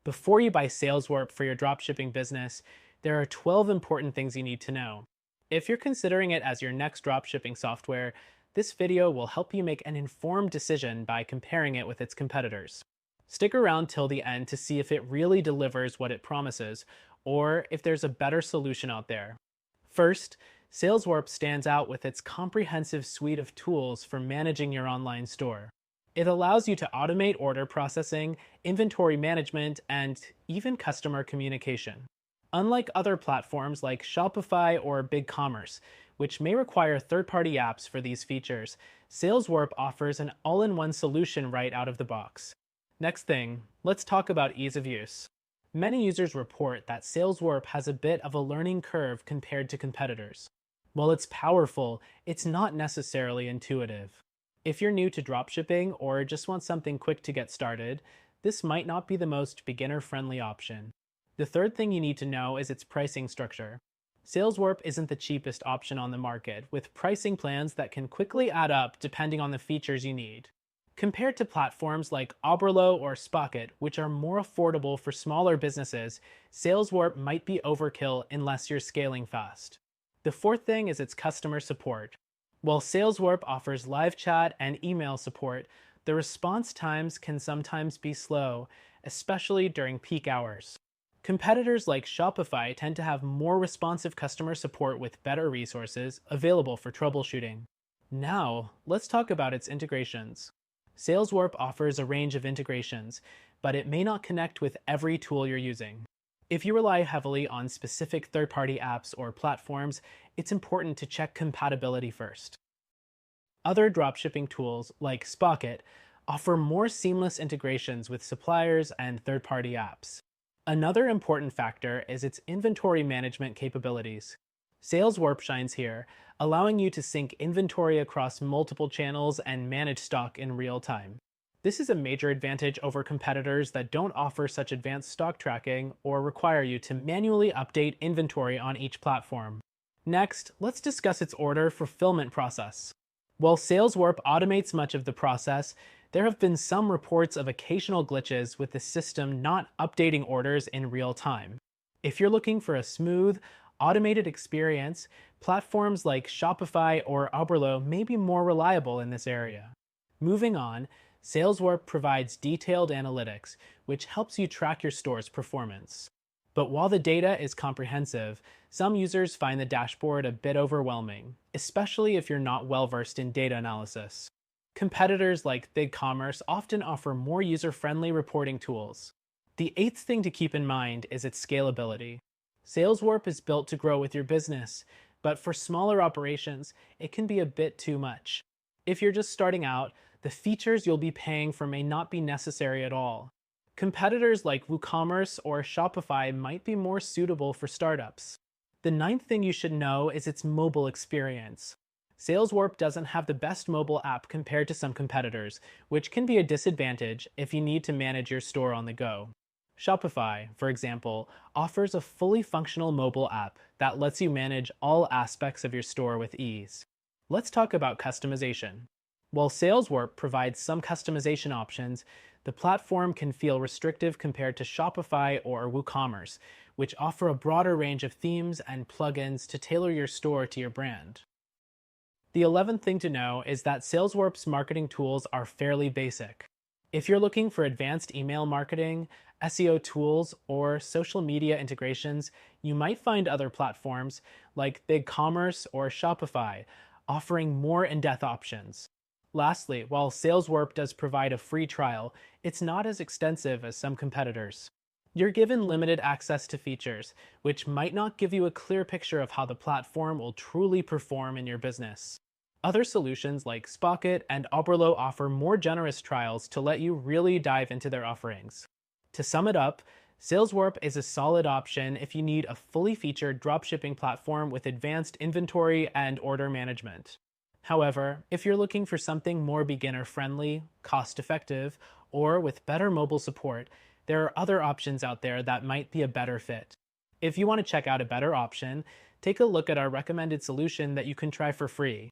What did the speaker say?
Before you buy SalesWarp for your dropshipping business, there are 12 important things you need to know. If you're considering it as your next dropshipping software, this video will help you make an informed decision by comparing it with its competitors. Stick around till the end to see if it really delivers what it promises, or if there's a better solution out there. First, SalesWarp stands out with its comprehensive suite of tools for managing your online store. It allows you to automate order processing, inventory management, and even customer communication. Unlike other platforms like Shopify or BigCommerce, which may require third-party apps for these features, SalesWarp offers an all-in-one solution right out of the box. Next thing, let's talk about ease of use. Many users report that SalesWarp has a bit of a learning curve compared to competitors. While it's powerful, it's not necessarily intuitive. If you're new to dropshipping or just want something quick to get started, this might not be the most beginner-friendly option. The third thing you need to know is its pricing structure. SalesWarp isn't the cheapest option on the market, with pricing plans that can quickly add up depending on the features you need. Compared to platforms like Oberlo or Spocket, which are more affordable for smaller businesses, SalesWarp might be overkill unless you're scaling fast. The fourth thing is its customer support. While SalesWarp offers live chat and email support, the response times can sometimes be slow, especially during peak hours. Competitors like Shopify tend to have more responsive customer support with better resources available for troubleshooting. Now, let's talk about its integrations. SalesWarp offers a range of integrations, but it may not connect with every tool you're using. If you rely heavily on specific third-party apps or platforms, it's important to check compatibility first. Other dropshipping tools, like Spocket, offer more seamless integrations with suppliers and third-party apps. Another important factor is its inventory management capabilities. SalesWarp shines here, allowing you to sync inventory across multiple channels and manage stock in real time. This is a major advantage over competitors that don't offer such advanced stock tracking or require you to manually update inventory on each platform. Next, let's discuss its order fulfillment process. While SalesWarp automates much of the process, there have been some reports of occasional glitches with the system not updating orders in real time. If you're looking for a smooth, automated experience, platforms like Shopify or Oberlo may be more reliable in this area. Moving on, SalesWarp provides detailed analytics, which helps you track your store's performance. But while the data is comprehensive, some users find the dashboard a bit overwhelming, especially if you're not well-versed in data analysis. Competitors like BigCommerce often offer more user-friendly reporting tools. The eighth thing to keep in mind is its scalability. SalesWarp is built to grow with your business, but for smaller operations, it can be a bit too much. If you're just starting out, the features you'll be paying for may not be necessary at all. Competitors like WooCommerce or Shopify might be more suitable for startups. The ninth thing you should know is its mobile experience. SalesWarp doesn't have the best mobile app compared to some competitors, which can be a disadvantage if you need to manage your store on the go. Shopify, for example, offers a fully functional mobile app that lets you manage all aspects of your store with ease. Let's talk about customization. While SalesWarp provides some customization options, the platform can feel restrictive compared to Shopify or WooCommerce, which offer a broader range of themes and plugins to tailor your store to your brand. The 11th thing to know is that SalesWarp's marketing tools are fairly basic. If you're looking for advanced email marketing, SEO tools, or social media integrations, you might find other platforms like BigCommerce or Shopify offering more in-depth options. Lastly, while SalesWarp does provide a free trial, it's not as extensive as some competitors. You're given limited access to features, which might not give you a clear picture of how the platform will truly perform in your business. Other solutions like Spocket and Oberlo offer more generous trials to let you really dive into their offerings. To sum it up, SalesWarp is a solid option if you need a fully featured dropshipping platform with advanced inventory and order management. However, if you're looking for something more beginner-friendly, cost-effective, or with better mobile support, there are other options out there that might be a better fit. If you want to check out a better option, take a look at our recommended solution that you can try for free.